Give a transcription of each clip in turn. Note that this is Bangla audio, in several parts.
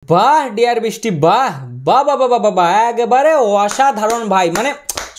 বাহ ডিয়ার বৃষ্টি, বাহ বাহ বাহ বাহ বাহ বাহ, একেবারে অসাধারণ ভাই। মানে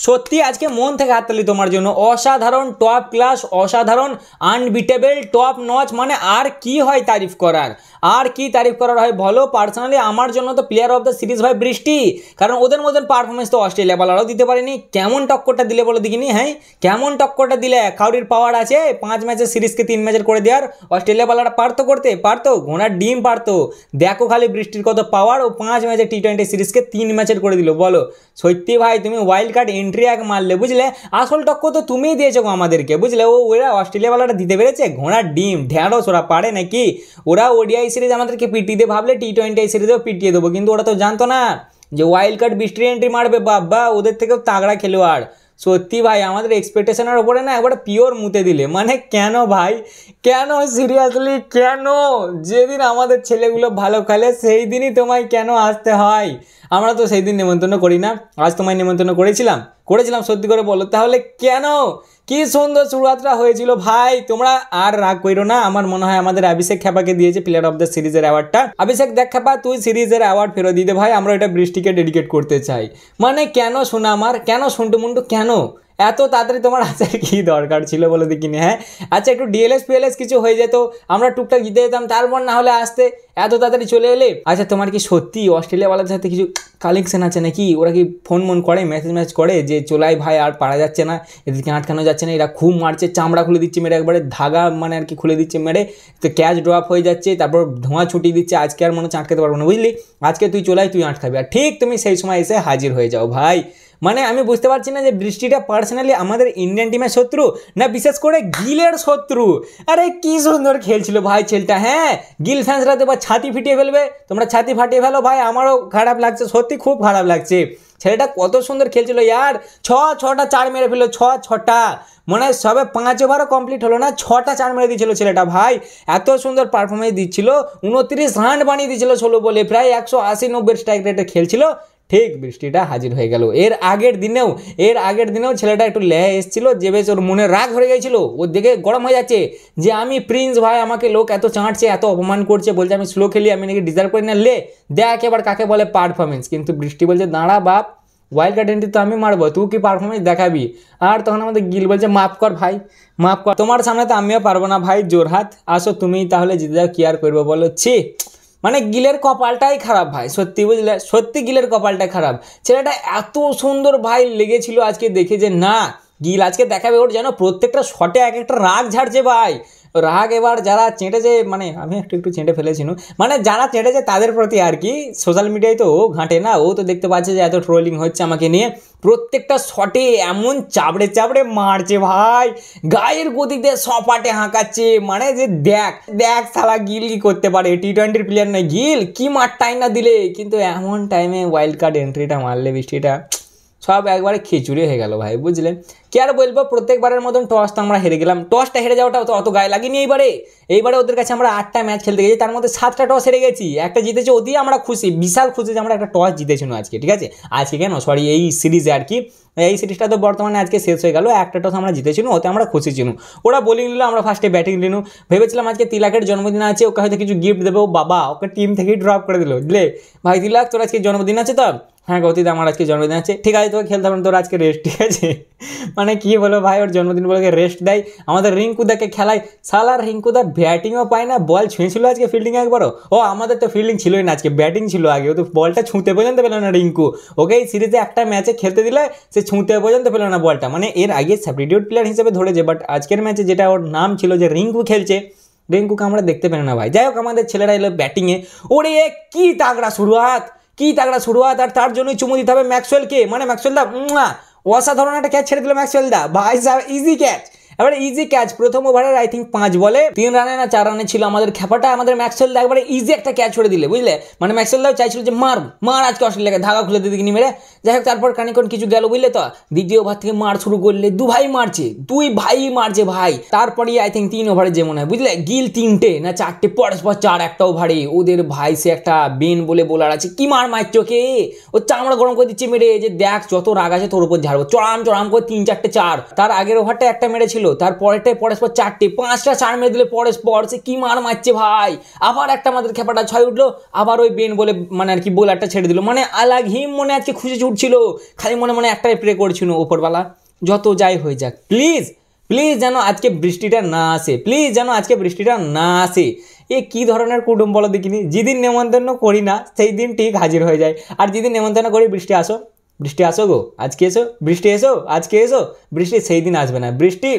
সত্যি আজকে মন থেকে হাততালি তোমার জন্য। অসাধারণ, টপ ক্লাস, অসাধারণ, আনবিটেবল, টপ নচ। মানে আর কি হয় তারিফ করার, আর কি তারিফ করার হয় বলো। পার্সোনালি আমার জন্য তো প্লেয়ার অফ দ্য সিরিজ ভাই বৃষ্টি, কারণ ওদের মতন পারফরমেন্স তো অস্ট্রেলিয়া বলারও দিতে পারেনি। কেমন টক্করটা দিলে বলো দেখিনি, হ্যাঁ কেমন টক্করটা দিলে। কাউরির পাওয়ার আছে 5 ম্যাচের সিরিজকে 3 ম্যাচের করে দেওয়ার? অস্ট্রেলিয়া বলারা পারতো করতে, পারতো, ঘোড়ার ডিম পারতো। দেখো খালি বৃষ্টির কত পাওয়ার, ও 5 ম্যাচের টি20 সিরিজকে 3 ম্যাচের করে দিল। বলো সত্যি ভাই তুমি ওয়াইল্ড কার্ড এন্ট্রি এক মারলে, বুঝলে। আসল টক্কর তো তুমিই দিয়েছো আমাদেরকে, বুঝলে। ওরা অস্ট্রেলিয়া বলাটা দিতে পেরেছে? ঘোড়ার ডিম, ঢ্যাঁড়স, ওরা পারে নাকি? ওরা ওডিআই সিরিজ আমাদেরকে পিটিয়ে দিয়ে ভাবলে টি20 সিরিজেও পিটিয়ে দেবো, কিন্তু ওরা তো জানতো না যে ওয়াইল্ড কার্ড বৃষ্টির এন্ট্রি মারবে। বাবা ওদের থেকেও তাগড়া খেলোয়াড়। সত্যি ভাই আমাদের এক্সপেকটেশনের ওপরে না একবার পিওর মুতে দিলে। মানে কেন ভাই, কেন সিরিয়াসলি কেন? যেদিন আমাদের ছেলেগুলো ভালো খেলে সেই দিনই তোমায় কেন আসতে হয়? আমরা তো সেই দিন নেমন্তন্ন করি না। আজ তোমায় নেমন্তন্ন করেছিলাম, সত্যি করে বলো তাহলে কেন? কি সুন্দর শুরুয়াতটা হয়েছিল ভাই। তোমরা আর রাগ করো না। আমার মনে হয় আমাদের অভিষেক খেপাকে দিয়েছে প্লেয়ার অফ দ্য সিরিজের অ্যাওয়ার্ডটা। অভিষেক দেখ খেপা, তুই সিরিজের অ্যাওয়ার্ড ফেরত দিতে ভাই। আমরা এটা বৃষ্টিকে ডেডিকেট করতে চাই। মানে কেন শোনা আমার, কেন সন্টু মুন্টু, কেন এত তাড়াতাড়ি তোমার আসার কি দরকার ছিল বলে দেখিনি? হ্যাঁ আচ্ছা একটু ডিএলএস পিএলএস কিছু হয়ে যেত, আমরা টুকটাক জিতে যেতাম, তারপর না হলে আসতে। এত তাড়াতাড়ি চলে এলে। আচ্ছা তোমার কি সত্যি অস্ট্রেলিয়াওয়ালাদের সাথে কিছু কালেকশন আছে নাকি? ওরা কি ফোন করে, মেসেজ করে যে চলাই ভাই আর পারা যাচ্ছে না, এদেরকে আটকানো যাচ্ছে না, এরা খুব মারছে, চামড়া খুলে দিচ্ছে মেরে, একবারে ধাগা মানে আর কি খুলে দিচ্ছে মেরে, তো ক্যাচ ড্রপ হয়ে যাচ্ছে, তারপর ধোঁয়া ছুটিয়ে দিচ্ছে, আজকে আর মনে হচ্ছে আটকাতে পারবো না, বুঝলি। আজকে তুই চলাই, তুই আটকাবি, আর ঠিক তুমি সেই সময় এসে হাজির হয়ে যাও ভাই। মানে আমি বুঝতে পারছি না যে বৃষ্টিটা পার্সোনালি আমাদের ইন্ডিয়ান টিমের শত্রু না বিশেষ করে গিলের শত্রু। আরে কি সুন্দর খেলছিল ভাই ছেলেটা। হ্যাঁ গিল ফ্যান্সরা তো ছাতি ফিটিয়ে ফেলবে, তোমরা ছাতি ফাটিয়ে ফেলো ভাই। আমারও খারাপ লাগছে, সত্যি খুব খারাপ লাগছে। ছেলেটা কত সুন্দর খেলছিল ইয়ার। ছটা 4 মেরে ফেললো, 6টা। মনে হয় সবে 5 ওভারও কমপ্লিট হলো না, 6টা 4 মেরে দিয়েছিল ছেলেটা ভাই। এত সুন্দর পারফরমেন্স দিচ্ছিল, 29 রান বানিয়ে দিয়েছিল 16 বলে, প্রায় 180-90 স্ট্রাইক রেটে খেলছিল। ঠিক বৃষ্টিটা হাজির হয়ে গেল। এর আগের দিনেও ছেলেটা একটু লেহে এসেছিল, যে বেশ ওর মনে রাগ ধরে গেছিল, ওর দিকে গরম হয়ে যাচ্ছে যে আমি প্রিন্স ভাই, আমাকে লোক এত চাঁটছে, এত অপমান করছে, বলছে আমি স্লো খেলি, আমি নাকি ডিজার্ভ করি না। লে দেখ এবার কাকে বলে পারফরমেন্স। কিন্তু বৃষ্টি বলছে দাঁড়া বাপ, ওয়াইল্ড কার্ড এন্ট্রি তো আমি মারবো, তুই কি পারফরমেন্স দেখাবি? আর তখন আমাদের গিল বলছে মাফ কর ভাই, মাফ কর, তোমার সামনে তো আমিও পারবো না ভাই, জোরহাত আসো তুমিই তাহলে জিতে যাও, কি আর করবো বলো। ছি, মানে গিলের কপালটাই খারাপ ভাই, সত্যি বুঝলে, সত্যি গিলের কপালটা খারাপ। ছেলেটা এত সুন্দর ভাই লেগেছিল আজকে দেখে যে না গিল আজকে দেখাবে, ওর যেন প্রত্যেকটা শটে এক একটা রাগ ঝাড়ছে ভাই। রাগ এবার যারা চেঁটেছে, মানে আমি একটু চেঁটে ফেলেছিলাম, মানে যারা চেঁটেছে তাদের প্রতি আর কি। সোশ্যাল মিডিয়ায় তো ও ঘাঁটে না, ও তো দেখতে পাচ্ছে যে এত ট্রোলিং হচ্ছে আমাকে নিয়ে। প্রত্যেকটা শটে এমন চাবড়ে চাবড়ে মারছে ভাই, গায়ের গতিতে সপাটে হাঁকাচ্ছে। মানে যে দেখ দেখ সালা গিল কি করতে পারে, টি20 প্লেয়ার নয় গিল, কি মারটাই না দিলে। কিন্তু এমন টাইমে ওয়াইল্ড কার্ড এন্ট্রিটা মারলে বৃষ্টিটা সব একবারে খিচুড়ি হয়ে গেল ভাই, বুঝলেন। কি আর বলবো, প্রত্যেকবারের মতন টস তো আমরা হেরে গেলাম। টসটা হেরে যাওয়াটা তো অত গায়ে লাগেনি এইবারে ওদের কাছে আমরা 8টা ম্যাচ খেলতে গেছি, তার মধ্যে 7টা টস হেরে গেছি, একটা জিতেছি। ওতেই আমরা খুশি, বিশাল খুশি যে আমরা একটা টস জিতেছিলাম আজকে, ঠিক আছে। আজকে কেন সরি, এই সিরিজে আর কি। এই সিরিজটা তো বর্তমানে আজকে শেষ হয়ে গেল, একটা টস আমরা জিতেছিলাম, ওতে আমরা খুশি ছিলাম। ওরা বোলিং নিল, আমরা ফার্স্টে ব্যাটিং নিল। ভেবেছিলাম আজকে তিলাকের জন্মদিন আছে, ওকে হয়তো কিছু গিফট দেবো, বাবা ওকে টিম থেকেই ড্রপ করে দিল। বুঝলে ভাই, তিলাক তোর আজকে জন্মদিন আছে তো? হ্যাঁ গতিতে আমার আজকে জন্মদিন আছে, ঠিক আছে তোকে খেলতে হবে না, তোর আজকে রেস্ট, ঠিক আছে। মানে কি বলো ভাই, ওর জন্মদিন বলে রেস্ট দেয়। আমাদের রিঙ্কুদাকে খেলায়, সালার রিঙ্কুদা ব্যাটিংও পায় না, বল ছুঁয়েছিল আজকে ফিল্ডিং একবারও। ও আমাদের তো ফিল্ডিং ছিলই না আজকে, ব্যাটিং ছিল আগে। ও তো বলটা ছুঁতে পর্যন্ত পেল না রিঙ্কু। ওকে এই সিরিজে একটা ম্যাচে খেলতে দিলে সে ছুঁতে পর্যন্ত পেল না বলটা। মানে এর আগে সাবস্টিটিউট প্লেয়ার হিসেবে ধরেছে, বাট আজকের ম্যাচে যেটা ওর নাম ছিল যে রিঙ্কু খেলছে, রিঙ্কুকে আমরা দেখতে পেলাম না ভাই। যাই হোক আমাদের ছেলেরা এলো ব্যাটিংয়ে, ওরে কি তাগড়া শুরুয়াত, আর তার জন্যই চুমু দিতে হবে ম্যাক্সওয়েলকে। মানে ম্যাক্সওয়েল দা অসাধারণ একটা ক্যাচ ছেড়ে দিল ম্যাক্সওয়েল দা ভাই, ইজি ক্যাচ, এবারে ইজি ক্যাচ। প্রথম ওভারের আই থিঙ্ক 5 বলে 3 রানে না 4 রানে ছিল আমাদের খেপাটা, আমাদের ম্যাক্সওয়েল দা একবারে ইজি একটা ক্যাচ ছড়ে দিলে, বুঝলে। মানে ম্যাক্সওয়েল দাও চাইছিল যে মার আজকে অস্ট্রেলিয়াকে ধাগা খুলে দিতে কিনি মেরে। যাই হোক তারপর কানিকন কিছু গেল, বুঝলে তো। দ্বিতীয় ওভার থেকে মার শুরু করলে, দুই ভাই মারছে ভাই। তারপরে আই থিঙ্ক 3 ওভারে যে মনে হয়, বুঝলে, গিল 3টে না 4টে পরস্পর 4 একটা ওভারে। ওদের ভাই সে একটা বেন বলে বোলার আছে, কি মারছে ওকে, ও চামড়া গরম করে দিচ্ছে মেরে, যে দেখ যত রাগ আছে তোর উপর ঝাড়বো, চড়াম করে 3-4টে 4। তার আগের ওভারটা একটা মেরেছিল ছিল, তারপরেরটাই পরস্পর 4টে 5টা 4 মেরে দিলে পরস্পর, সে কি মার মারছে ভাই। আবার একটা আমাদের খেপাটা 6 উঠলো, আবার ওই বেন বলে মানে আর কি বোলারটা ছেড়ে দিল, মানে আলাগ হিম মনে আজকে খুশি ছুটছিল, খালি মনে মনে একটাই প্রে করছিল ওপরওয়ালা যত যাই হয়ে যাক প্লিজ প্লিজ যেন আজকে বৃষ্টিটা না আসে, প্লিজ যেন আজকে বৃষ্টিটা না আসে। এ কী ধরনের কুটুম বলো দেখিনি, যেদিন নেমন্তন্ন করি না সেই দিন ঠিক হাজির হয়ে যায়, আর যেদিন নেমন্তন্ন করি বৃষ্টি আসো বৃষ্টি আসো গো আজকে এসো, বৃষ্টি এসো আজকে এসো, বৃষ্টি সেই দিন আসবে না। বৃষ্টি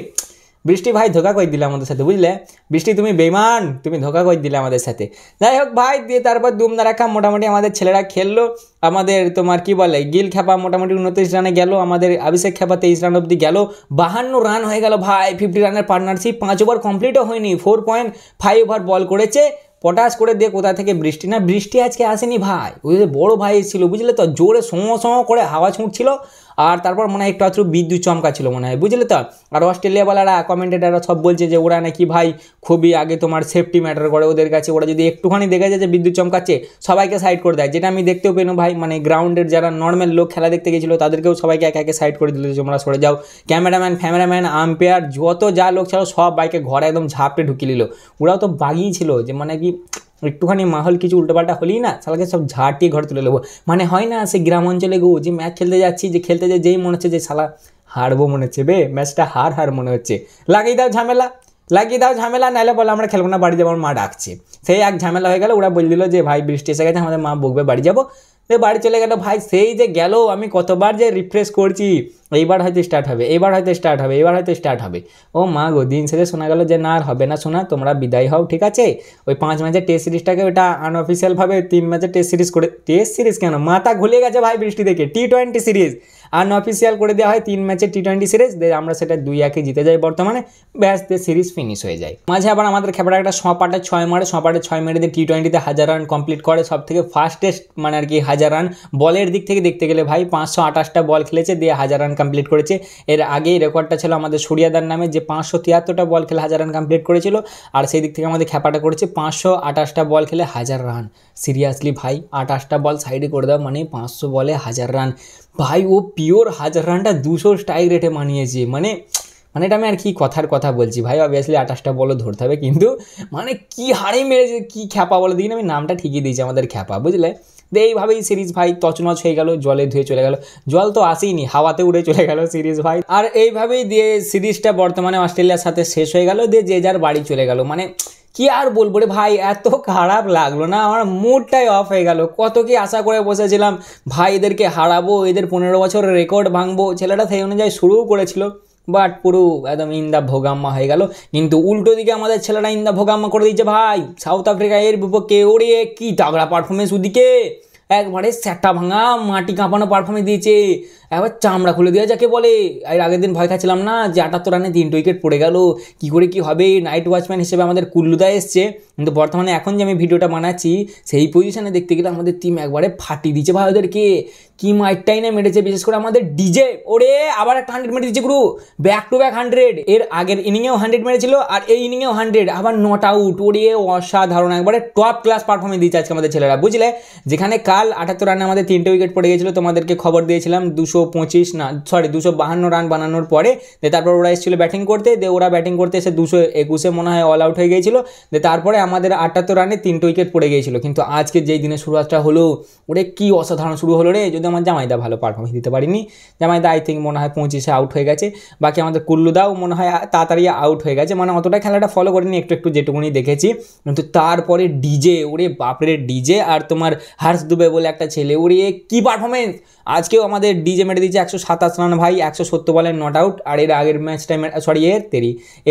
বৃষ্টি ভাই ধোকা করে দিলে আমাদের সাথে, বুঝলে বৃষ্টি তুমি বেইমান, তুমি ধোকা করে দিলে আমাদের সাথে। যাই হোক ভাই, দিয়ে তারপর দুমদারাক্কা মোটামুটি আমাদের ছেলেরা খেললো, আমাদের তোমার কি বলে গিল খেপা মোটামুটি 29 রানে গেল, আমাদের অভিষেক খেপা 23 রান অবধি গেল, 52 রান হয়ে গেল ভাই, 50 রানের পার্টনারশিপ, 5 ওভার কমপ্লিটও হয়নি, 4.5 ওভার বল করেছে, পটাশ করে দিয়ে কোথা থেকে বৃষ্টি, না বৃষ্টি আজকে আসেনি ভাই, ওই যে বড়ো ভাই ছিল বুঝলে তো, জোরে সম করে হাওয়া ছুঁটছিল, আর তারপর মনে হয় একটু আধটু বিদ্যুৎ চমকা ছিল মনে হয়, বুঝলে তো। আর অস্ট্রেলিয়াওয়ালারা কমেন্টেটাররা সব বলছে যে ওরা নাকি ভাই খুবই আগে তোমার সেফটি ম্যাটার করে ওদের কাছে, ওরা যদি একটুখানি দেখে যায় যে বিদ্যুৎ চমকাচ্ছে সবাইকে সাইড করে দেয়, যেটা আমি দেখতেও পেনো ভাই, মানে গ্রাউন্ডের যারা নর্মাল লোক খেলা দেখতে গেছিলো তাদেরকেও সবাইকে একে একে সাইড করে দিল, তোমরা সরে যাও, ক্যামেরাম্যান আম্পায়ার যত যা লোক ছিল সব বাইকে ঘরে একদম ঝাপটে ঢুকিয়ে নিল। ওরাও তো বাগিয়ে ছিল যে মানে কি একটুখানি মাহল কিছু উল্টোপাল্টা হলেই না সালাকে সব ঝাঁটিয়ে ঘরে তুলে নেবো, মানে হয় না সে গ্রাম অঞ্চলে গো যে ম্যাচ খেলতে যাচ্ছি, যে খেলতে যেই মনে হচ্ছে যে শালা হারবো মনে হচ্ছে বে, ম্যাচটা হার মনে হচ্ছে, লাগিয়ে দাও ঝামেলা নাহলে বলে আমরা খেলবো না বাড়ি যাবো, মা ডাকছে, সেই এক ঝামেলা হয়ে গেল। ওরা বলে দিল যে ভাই বৃষ্টি এসে গেছে আমাদের মা বকবে বাড়ি যাবো, সে বাড়ি চলে গেল ভাই। সেই যে গেল আমি কতবার যে রিফ্রেশ করছি, এইবার হয়তো স্টার্ট হবে, ও মা গো, দিন শেষে শোনা গেল যে না আর হবে না, শোনা তোমরা বিদায় হও, ঠিক আছে। ওই 5 ম্যাচের টেস্ট সিরিজটাকে ওটা আনঅফিসিয়ালভাবে 3 ম্যাচের টেস্ট সিরিজ কেন মাথা ঘুলিয়ে গেছে ভাই বৃষ্টি থেকে, T20 সিরিজ আনঅফিসিয়াল করে দেওয়া হয় 3 ম্যাচের T20 সিরিজ, আমরা সেটা 2-1 জিতে যাই বর্তমানে, ব্যাস দিয়ে সিরিজ ফিনিশ হয়ে যায়। মাঝে আবার আমাদের খেপাটা একটা 6 মেরে দিয়ে T20-তে 1000 রান কমপ্লিট করে, সব থেকে ফাস্টেস্ট মানে আর কি 1000 রান বলের দিক থেকে দেখতে গেলে ভাই, 528টা বল খেলেছে দিয়ে 1000 রান কমপ্লিট করেছে। এর আগেই রেকর্ডটা ছিল আমাদের সূর্যাদার নামে, যে 573টা বল খেলে 1000 রান কমপ্লিট করেছিল, আর সেই দিক থেকে আমাদের খেপাটা করেছে 528টা বল খেলে 1000 রান। সিরিয়াসলি ভাই 28টা বল সাইডে করে দাও মানে 500 বলে 1000 রান ভাই, ও পিওর 1000 রানটা 200 স্ট্রাইক রেটে মানিয়েছে, মানে এটা আমি আর কি কথার কথা বলছি ভাই, অবভিয়াসলি 28টা বলও ধরতে হবে, কিন্তু মানে কি হারে মেরেছে, কি খ্যাপা বলে দিন, আমি নামটা ঠিকই দিয়েছি আমাদের খ্যাপা, বুঝলে। এইভাবেই সিরিজ ভাই তছনছ হয়ে গেল, জলে ধুয়ে চলে গেল, জল তো আসেইনি হাওয়াতে উড়ে চলে গেল সিরিজ ভাই। আর এইভাবেই দিয়ে সিরিজটা বর্তমানে অস্ট্রেলিয়ার সাথে শেষ হয়ে গেল, দিয়ে যে যার বাড়ি চলে গেল, মানে কি আর বলবো রে ভাই, এত খারাপ লাগলো না, আমার মুডটাই অফ হয়ে গেল। কত কি আশা করে বসেছিলাম ভাই, এদেরকে হারাবো, এদের 15 বছরের রেকর্ড ভাঙবো, ছেলেটা সেই অনুযায়ী শুরুও করেছিল, বাট পুরো একদম ইন্দা ভোগাম্মা হয়ে গেল। কিন্তু উল্টো দিকে আমাদের ছেলেরা ইন্দা ভোগাম্মা করে দিচ্ছে ভাই, সাউথ আফ্রিকা এর বিপক্ষে ওড়িয়ে কি তাগড়া পারফরমেন্স, ওদিকে একবারে স্যাটা ভাঙা মাটি কাঁপানো পারফরমেন্স দিয়েছে, একবার চামড়া খুলে দেওয়া যাকে বলে। এর আগের দিন ভয় খাচ্ছিলাম না যে 78 রানে 3 উইকেট পড়ে গেল, কী করে কি হবে, নাইট ওয়াচম্যান হিসেবে আমাদের কুল্লুদা এসছে, কিন্তু বর্তমানে এখন যে আমি ভিডিওটা বানাচ্ছি সেই পজিশনে দেখতে গেলে আমাদের টিম একবারে ফাটিয়ে দিচ্ছে ভাই, ওদেরকে কি মাইটটাই না মেরেছে, বিশেষ করে আমাদের ডিজে, ওরে আবার একটা 100 মেরে দিচ্ছে গুরু, ব্যাক টু ব্যাক 100, এর আগের ইনিংয়েও 100 মেরেছিল আর এই ইনিংয়েও 100, আবার নট আউট, ওরে অসাধারণ, একবারে টপ ক্লাস পারফরমেন্স দিচ্ছে আজকে আমাদের ছেলেরা, বুঝলে। যেখানে কাল 78 রানে আমাদের 3টে উইকেট পড়ে গেছিলো, তোমাদেরকে খবর দিয়েছিলাম 252 রান বানানোর পরে, তারপর ওরা এসেছিলো ব্যাটিং করতে, ওরা ব্যাটিং করতে এসে 221 মনে হয় অল আউট হয়ে গিয়েছিল, তারপরে আমাদের 78 রানে 3টে উইকেট পড়ে গিয়েছিল। কিন্তু আজকে যেই দিনে শুরুটা হলো, ওরে কি অসাধারণ শুরু হলো রে, যদি আমার জামাইদা ভালো পারফরমেন্স দিতে পারিনি, জামাইদা আই থিঙ্ক মনে হয় 25-এ আউট হয়ে গেছে, বাকি আমাদের কুল্লুদাও মনে হয় তাড়াতাড়ি আউট হয়ে গেছে, মানে অতটা খেলাটা ফলো করিনি, একটু যেটুকুনি দেখেছি। কিন্তু তারপরে ডিজে, ওরে বাপরে ডিজে, আর তোমার হার্ষ দুবে বলে একটা ছেলে, ওরে কি পারফরমেন্স, আজকেও আমাদের ডিজে মেরে দিয়েছে 127 রান ভাই, 170 বলে নট আউট, আর এর আগের ম্যাচটাই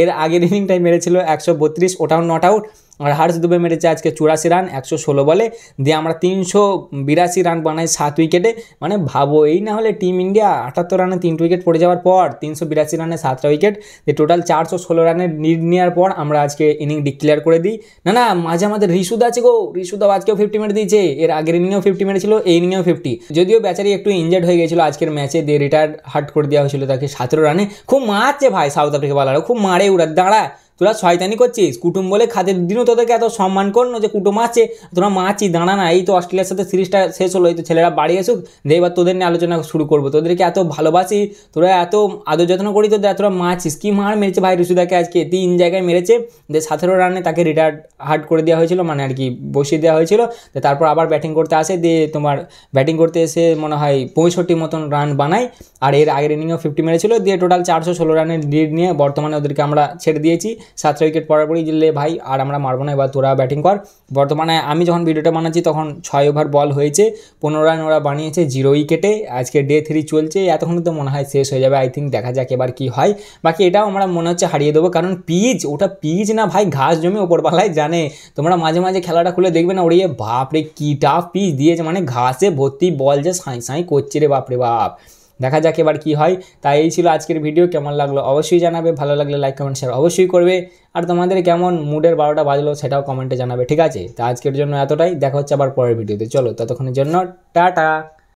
এর আগের ইনিংটাই মেরেছিল 132, ওটাও নট আউট, আর হার্ষ দুবে মেরেছে আজকে 84 রান 116 বলে, দিয়ে আমরা 382 রান বানাই 7 উইকেটে, মানে ভাবো এই না হলে টিম ইন্ডিয়া 78 রানে 3টে উইকেট পড়ে যাওয়ার পর 382 রানে 7টা উইকেট, টোটাল 416 রানের লিড নেওয়ার পর আমরা আজকে ইনিং ডিক্লেয়ার করে দিই। না মাঝে আমাদের ঋষুদা আছে গো, ঋষুদা আজকেও 50 মেরে দিয়েছে, এর আগের ইনিংয়েও 50 মেরেছিল, এই ইনিংয়েও 50, যদিও বেচারি একটু ইনজার্ড হয়ে গেছিলো আজকের ম্যাচে, দিয়ে রিটায়ার হার্ট করে দেওয়া হয়েছিল তাকে 17 রানে। খুব মারছে ভাই সাউথ আফ্রিকা বলারও, খুব মারে ওরা, দাঁড়া তোরা শয়তানি করছিস, কুটুম বলে খাদের দিনও তোদেরকে এত সম্মান করলো যে কুটুম আছে, তোরা মাছি দাঁড়া না। এই তো অস্ট্রেলিয়ার সাথে সিরিজটা শেষ হলো, এই তো ছেলেরা বাড়ি আসুক, দিয়ে এবার তোদের নিয়ে আলোচনা শুরু করবো। তোদেরকে এত ভালোবাসি, তোরা এত আদর যত্ন করি, তোদের তোরা মাছিস। কি মার মেরেছে ভাই ঋষুদাকে, আজকে 3 জায়গায় মেরেছে, যে 17 রানে তাকে রিটায়ার্ড হার্ড করে দেওয়া হয়েছিল, মানে আর কি বসিয়ে দেওয়া হয়েছিল। তারপর আবার ব্যাটিং করতে আসে, দিয়ে তোমার ব্যাটিং করতে এসে মনে হয় 65 মতন রান বানায়, আর এর আগের ইনিংও 50 মেরেছিল, দিয়ে টোটাল 416 রানের লিড নিয়ে বর্তমানে ওদেরকে আমরা ছেড়ে দিয়েছি। 7টা উইকেট পড়ার পরই জিতলে ভাই আর আমরা মারবো না, এবার তোরা ব্যাটিং কর। বর্তমানে আমি যখন ভিডিওটা বানাচ্ছি তখন 6 ওভার বল হয়েছে, 15 রান ওরা বানিয়েছে 0 উইকেটে। আজকে ডে 3 চলছে, এতক্ষণ তো মনে হয় শেষ হয়ে যাবে। আই থিঙ্ক দেখা যাক এবার কি হয়। বাকি এটাও আমরা মনে হচ্ছে হারিয়ে দেবো, কারণ পিচ, ওটা পিচ না ভাই, ঘাস জমি ওপরবেলায় জানে। তোমরা মাঝে মাঝে খেলাটা খুলে দেখবে না, ওড়িয়ে বাপরে কি টাফ পিচ দিয়েছে, মানে ঘাসে ভর্তি বল যে সাঁই সাঁই করছে রে বাপরে বাপ। দেখা যাক এবার কি হয়। তাই এই ছিল আজকের ভিডিও, কেমন লাগলো অবশ্যই জানাবে, ভালো লাগলে লাইক কমেন্ট শেয়ার অবশ্যই করবে, আর তোমাদের কেমন মুডের 12টা বাজলো সেটাও কমেন্টে জানাবে, ঠিক আছে? তা আজকের জন্য এতটাই, দেখা হচ্ছে আবার পরের ভিডিওতে। চলো ততক্ষণের জন্য টাটা।